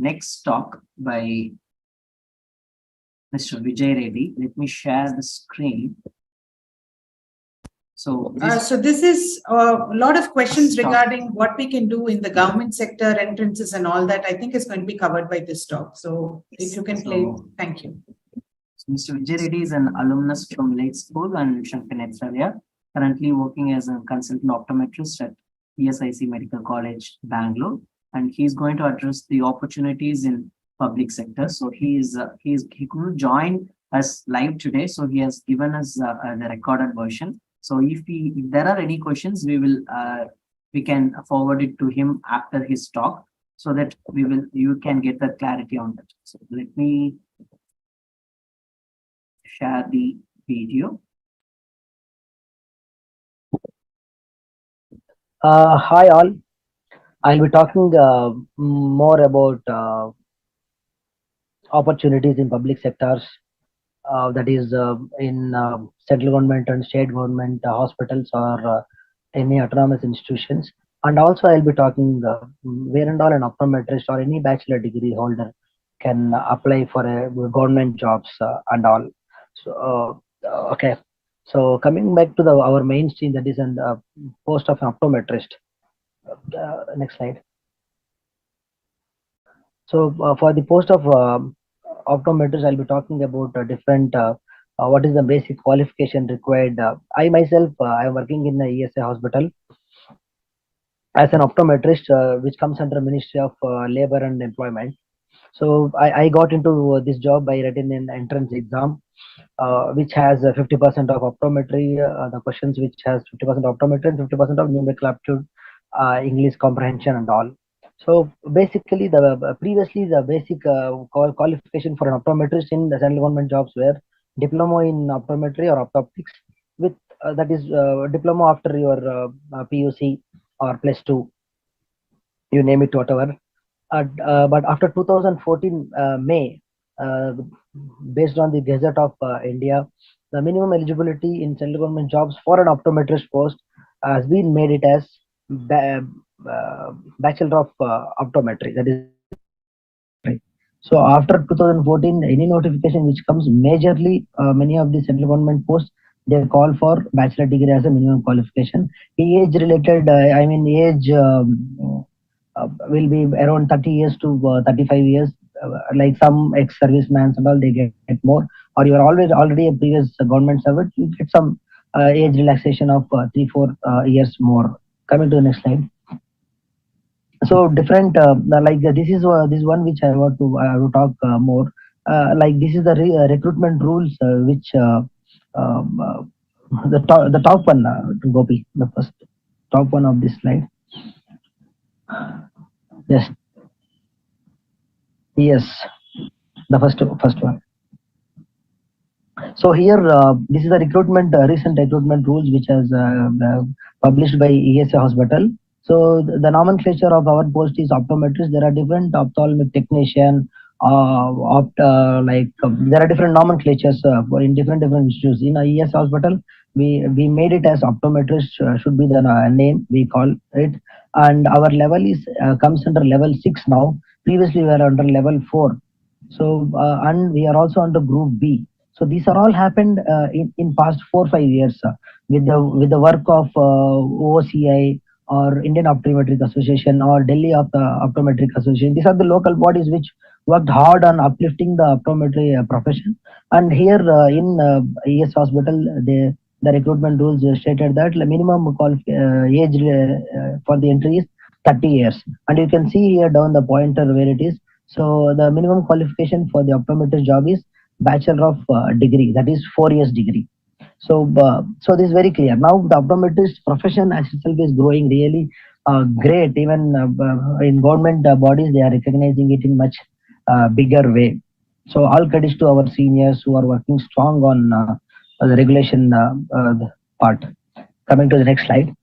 next talk by Mr. Vijay Reddy. Let me share the screen. So this is a lot of questions regarding what we can do in the government sector, entrances and all that, I think is going to be covered by this talk. So if you can play, thank you. So Mr. Vijay Reddy is an alumnus from Lake School and Shankar, currently working as a consultant optometrist at ESIC Medical College, Bangalore, and he's going to address the opportunities in public sector. So he couldn't join us live today, so he has given us the recorded version. So if there are any questions, we can forward it to him after his talk, so that you can get the clarity on that. So let me share the video. Hi all. I'll be talking more about opportunities in public sectors, that is in central government and state government hospitals or any autonomous institutions. And also I'll be talking where and all an optometrist or any bachelor degree holder can apply for a government jobs and all. So okay. So coming back to our mainstream, that is an post of an optometrist. Next slide. So for the post of optometrist, I'll be talking about different what is the basic qualification required. I myself, I'm working in the ESA hospital as an optometrist, which comes under Ministry of Labor and Employment. So I got into this job by writing an entrance exam, which has 50% of optometry, the questions which has 50% optometry and 50% of numerical aptitude, English comprehension and all. So basically, previously the basic qualification for an optometrist in the central government jobs were diploma in optometry or optotics, with that is diploma after your PUC or +2, you name it, whatever. But after 2014 May, based on the Gazette of India, the minimum eligibility in central government jobs for an optometrist post has been made it as Bachelor of Optometry. That is right. So after 2014, any notification which comes, majorly many of the central government posts, they call for bachelor degree as a minimum qualification. Age related, age will be around 30 years to 35 years. Like some ex-servicemen and all, they get more. Or you are already a previous government servant, you get some age relaxation of 3-4 years more. Coming to the next slide. So different, like this is this one which I want to talk more. Like this is the recruitment rules, which the top one, Gopi, the first top one of this slide. Yes. Yes, the first one. So here, this is the recruitment, recent recruitment rules which has published by ESA Hospital. So the nomenclature of our post is optometrist. There are different ophthalmic technician, there are different nomenclatures in different institutes. In ESA Hospital, we made it as optometrist, should be the name we call it, and our level is comes under level 6 now. Previously we were under level 4. So and we are also under group B. So these are all happened in past 4-5 years with the work of OCI or Indian Optometric Association or Delhi of the Optometric Association. These are the local bodies which worked hard on uplifting the optometry profession. And here in ES Hospital, the recruitment rules stated that the minimum age for the entry is 30 years. And you can see here down the pointer where it is. So the minimum qualification for the optometrist job is Bachelor of degree, that is 4 years degree. So so this is very clear. Now the optometrist profession as itself is growing really great. Even in government bodies, they are recognizing it in much bigger way. So all credits to our seniors who are working strong on the regulation part. Coming to the next slide.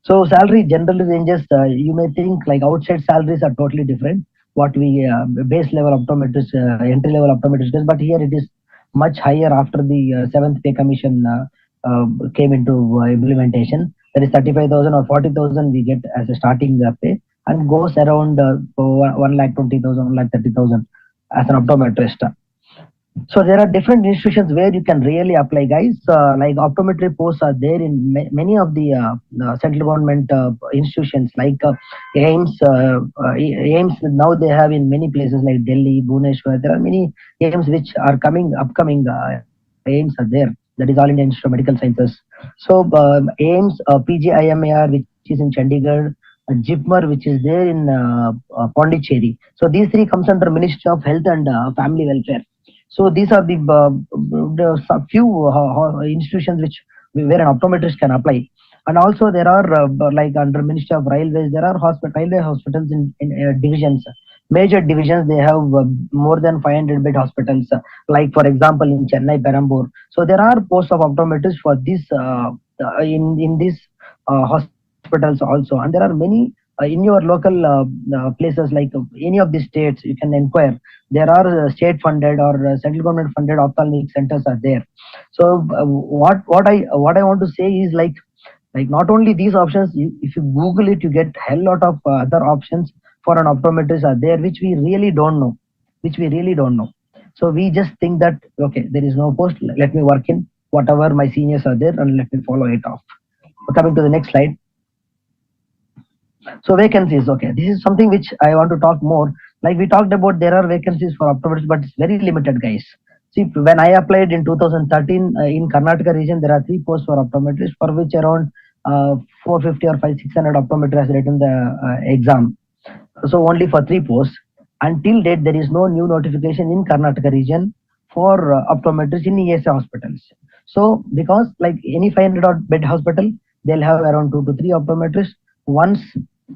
So salary generally ranges, you may think like outside salaries are totally different. What we base level optometrist, entry level optometrist is, but here it is much higher after the 7th pay commission came into implementation. That is 35,000 or 40,000 we get as a starting pay, and goes around 1,20,000, 1,30,000 as an optometrist. So there are different institutions where you can really apply, guys. Like optometry posts are there in many of the central government institutions, like AIMS. AIMS now they have in many places like Delhi, Bhubaneswar. There are many AIMS which are upcoming AIMS are there. That is All India Institute of Medical Sciences. So AIMS, PGIMAR, which is in Chandigarh, JIPMER, which is there in Pondicherry. So these three comes under Ministry of Health and Family Welfare. So these are the few institutions which where an optometrist can apply. And also there are like under Ministry of Railways, there are railway hospitals in divisions, major divisions. They have more than 500 bed hospitals. Like for example in Chennai, Perambur. So there are posts of optometrists for this in these hospitals also. And there are many in your local places like any of the states. You can inquire. There are state funded or central government funded ophthalmic centers are there. So what I want to say is like not only these options, if you Google it, you get hell lot of other options for an optometrist are there, which we really don't know, So we just think that okay, there is no post. Let me work in whatever my seniors are there, and let me follow it off. Coming to the next slide. So vacancies, okay, this is something which I want to talk more. Like we talked about, there are vacancies for optometrists, but it's very limited, guys. See, when I applied in 2013 in Karnataka region, there are 3 posts for optometrists, for which around 450 or 600 optometrists has written the exam. So only for 3 posts. Until date, there is no new notification in Karnataka region for optometrists in ESIC hospitals. So because like any 500 bed hospital, they'll have around 2 to 3 optometrists. Once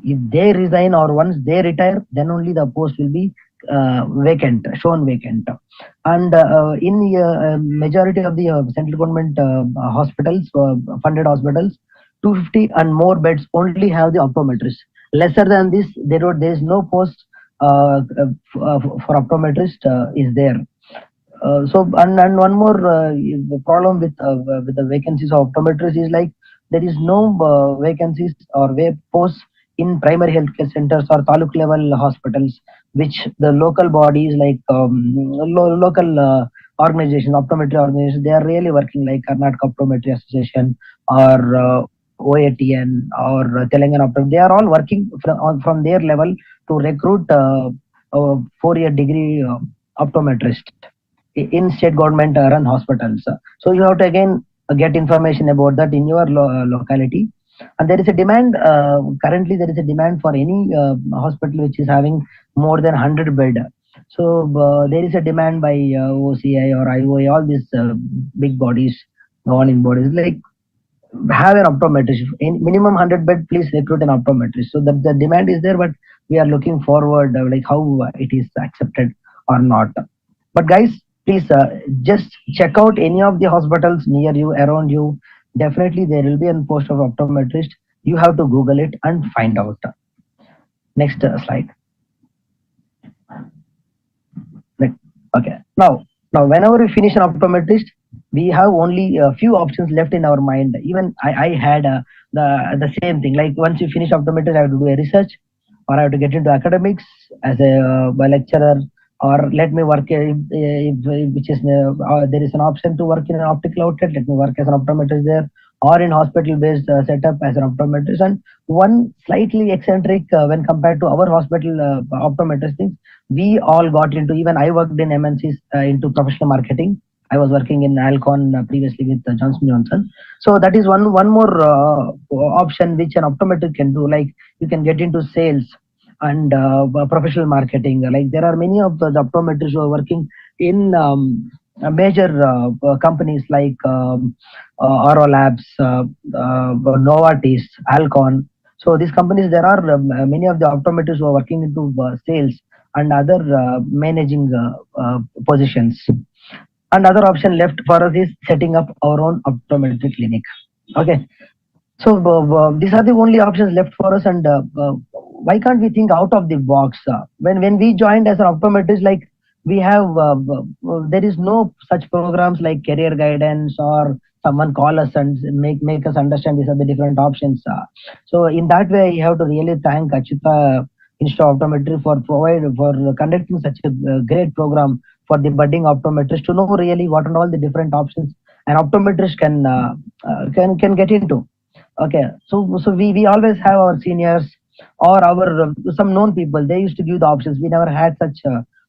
if they resign or once they retire, then only the post will be shown vacant. And in majority of the central government hospitals, funded hospitals, 250 and more beds only have the optometrist. Lesser than this, there is no post for optometrist is there. So and one more problem with the vacancies of optometrists is like there is no vacancies or posts in primary healthcare centers or taluk level hospitals, which the local bodies like local organizations, optometry organizations, they are really working like Karnataka Optometry Association or OATN or Telangana Optometry. They are all working from their level to recruit a 4-year degree optometrist in state government run hospitals. So you have to again get information about that in your locality. And there is a demand, currently there is a demand for any hospital which is having more than 100 bed. So there is a demand by OCI or IOA, all these big bodies, governing bodies, like have an optometrist. In minimum 100 bed, please recruit an optometrist. So the demand is there, but we are looking forward like how it is accepted or not. But guys, please just check out any of the hospitals near you, around you. Definitely there will be a post of optometrist. You have to Google it and find out. Next slide. Okay. Now whenever we finish an optometrist, we have only a few options left in our mind. Even I had the same thing. Like once you finish optometrist, I have to do a research, or I have to get into academics as a lecturer, or let me work which is there is an option to work in an optical outlet. Let me work as an optometrist there, or in hospital based setup as an optometrist. And one slightly eccentric when compared to our hospital optometrist things, we all got into, even I worked in MNCs into professional marketing. I was working in Alcon previously with Johnson Johnson. So that is one more option which an optometrist can do. Like you can get into sales and professional marketing. Like there are many of the optometrists who are working in major companies like Auro Labs, Novartis, Alcon. So these companies, there are many of the optometrists who are working into sales and other managing positions. Another option left for us is setting up our own optometry clinic. Okay. So these are the only options left for us. And why can't we think out of the box? When we joined as an optometrist, like we have, there is no such programs like career guidance or someone call us and make us understand these are the different options. So in that way, you have to really thank Acchutha Institute of Optometry for conducting such a great program for the budding optometrist to know really what are all the different options an optometrist can get into. Okay, so we always have our seniors or our some known people. They used to give the options. We never had such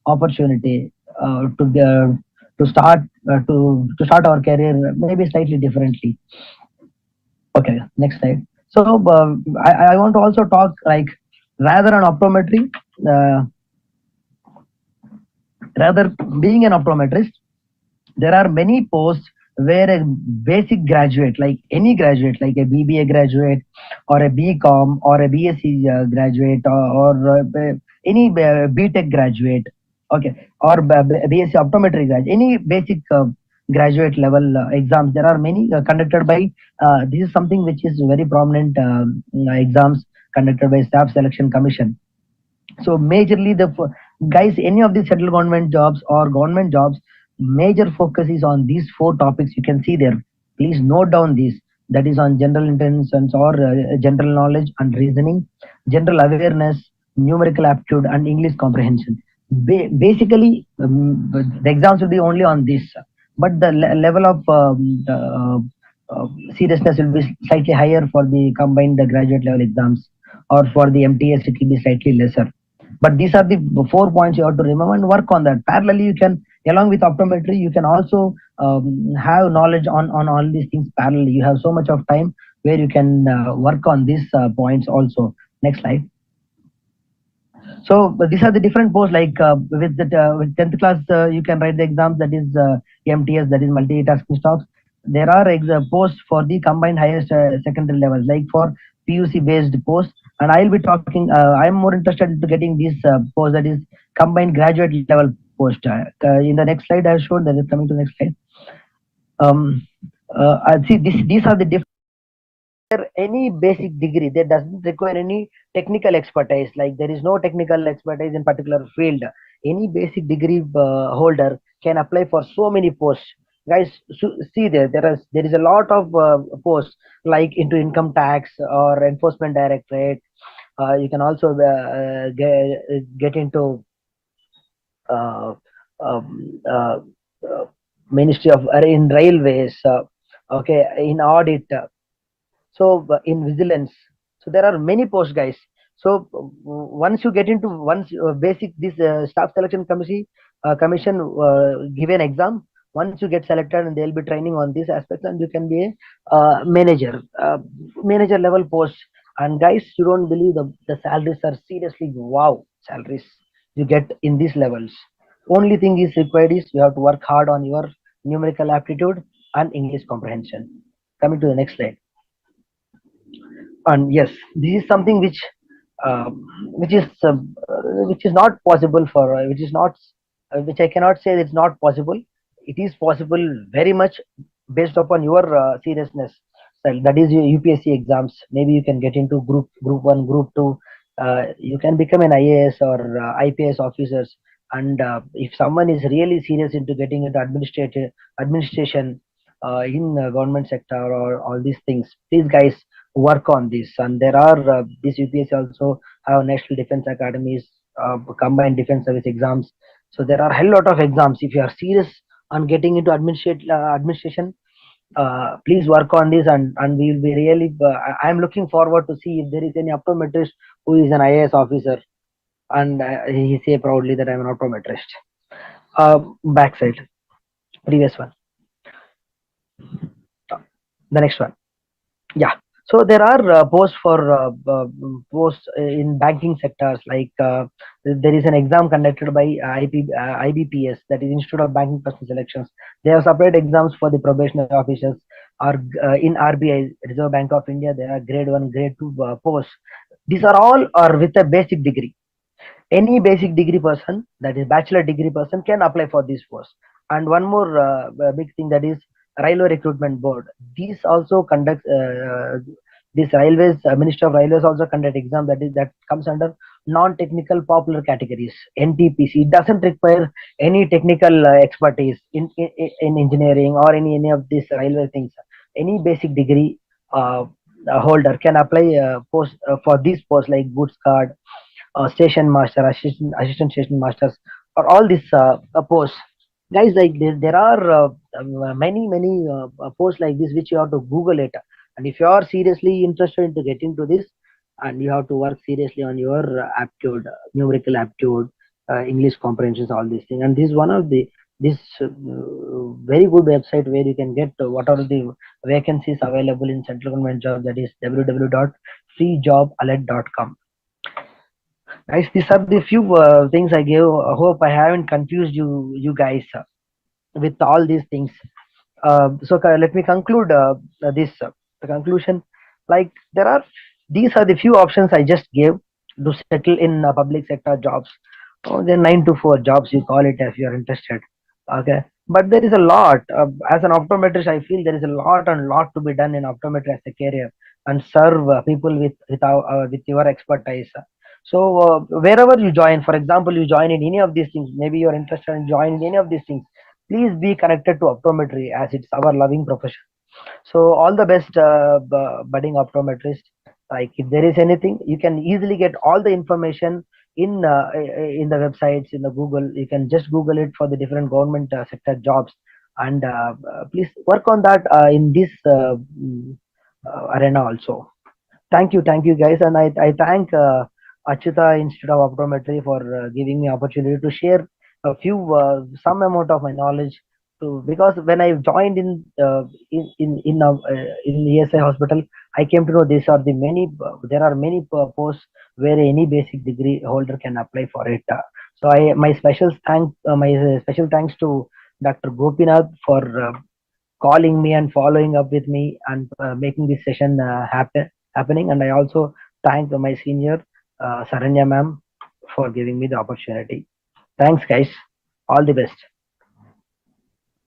opportunity to start to start our career maybe slightly differently. Okay, next slide. So I want to also talk like rather than optometry, uh, rather being an optometrist, there are many posts where a basic graduate, like any graduate, like a BBA graduate or a BCom or a BSc graduate or any BTech graduate, okay, or BSc optometry graduate, any basic graduate level exams. There are many conducted by, this is something which is very prominent exams conducted by Staff Selection Commission. So majorly guys, any of these central government jobs or government jobs, major focus is on these four topics you can see there. Please note down these. That is on general intelligence or general knowledge and reasoning, general awareness, numerical aptitude, and English comprehension. Basically, the exams will be only on this, but the level of seriousness will be slightly higher for the combined graduate level exams, or for the MTS it will be slightly lesser. But these are the 4 points you have to remember and work on that. Parallelly, you can, along with optometry, you can also have knowledge on all these things parallelly. You have so much of time where you can work on these points also. Next slide. So these are the different posts, like with 10th class, you can write the exams, that is MTS, that is multitasking stocks. There are posts for the combined highest secondary levels, like for PUC based posts. And I'll be talking, I'm more interested in getting this post, that is combined graduate level post. In the next slide, I showed that is coming to the next slide. I see these are the different, any basic degree that doesn't require any technical expertise, like there is no technical expertise in particular field. Any basic degree holder can apply for so many posts, guys. See, there is a lot of posts, like into income tax or enforcement directorate. You can also get into uh, um, uh, ministry of in railways, okay, in audit, so in vigilance. So there are many posts, guys. So once you get into basic this staff selection commission give an exam, once you get selected, and they'll be training on these aspects, and you can be a manager level post. And guys, you don't believe the salaries are seriously wow salaries you get in these levels. Only thing is required is you have to work hard on your numerical aptitude and English comprehension. Coming to the next slide. And yes, this is something uh, which is uh, which is not possible for which I cannot say it's not possible. It is possible very much, based upon your seriousness. So that is your UPSC exams. Maybe you can get into group 1, group 2. You can become an IAS or IPS officers. And if someone is really serious into getting into administration in government sector or all these things, please guys, work on this. And there are this UPSC also have National Defense Academies, combined defense service exams. So there are a hell lot of exams. If you are serious on getting into administration, please work on this, and we will be really. I am looking forward to see if there is any optometrist who is an IAS officer, and he say proudly that I am an optometrist. Backside, previous one, the next one. Yeah. So there are posts in banking sectors, like there is an exam conducted by IBPS, that is Institute of Banking Personnel Selections. They have separate exams for the probationary officers, or in RBI, Reserve Bank of India. There are grade 1, grade 2 posts. These are all are with a basic degree. Any basic degree person, that is bachelor degree person, can apply for this post. And one more big thing, that is railway recruitment board. These also conduct this railways, Minister of Railways also conduct exam, that comes under non-technical popular categories, NTPC. It doesn't require any technical expertise in engineering or any of these railway things. any basic degree holder can apply post for this post like goods card, station master, assistant station masters, or all these posts. Guys, like there are many posts like this which you have to Google it. And if you are seriously interested into getting to this, and you have to work seriously on your aptitude, numerical aptitude, English comprehensions, all these things. And this is one of the this very good website where you can get what are the vacancies available in central government job, that is www.freejobalert.com. Guys, these are the few things I gave. I hope I haven't confused you guys with all these things. Let me conclude this. The conclusion, like there are these are the few options I just gave to settle in public sector jobs. They're 9 to 4 jobs, you call it if you're interested. Okay, but there is a lot. As an optometrist, I feel there is a lot and lot to be done in optometry as a career and serve people with your expertise. So wherever you join, for example, you join in any of these things, maybe you're interested in joining any of these things, please be connected to optometry as it's our loving profession. So all the best, budding optometrist. Like if there is anything, you can easily get all the information in the websites, in the Google. You can just Google it for the different government sector jobs, and please work on that in this arena also. Thank you guys, and I thank Acchutha Institute of Optometry for giving me opportunity to share a few some amount of my knowledge. To, because when I joined in ESI hospital, I came to know these are the many there are many posts where any basic degree holder can apply for it. So I my special thanks to Dr. Gopinath for calling me and following up with me and making this session happening. And I also thank my senior Saranya ma'am for giving me the opportunity. Thanks, guys. All the best.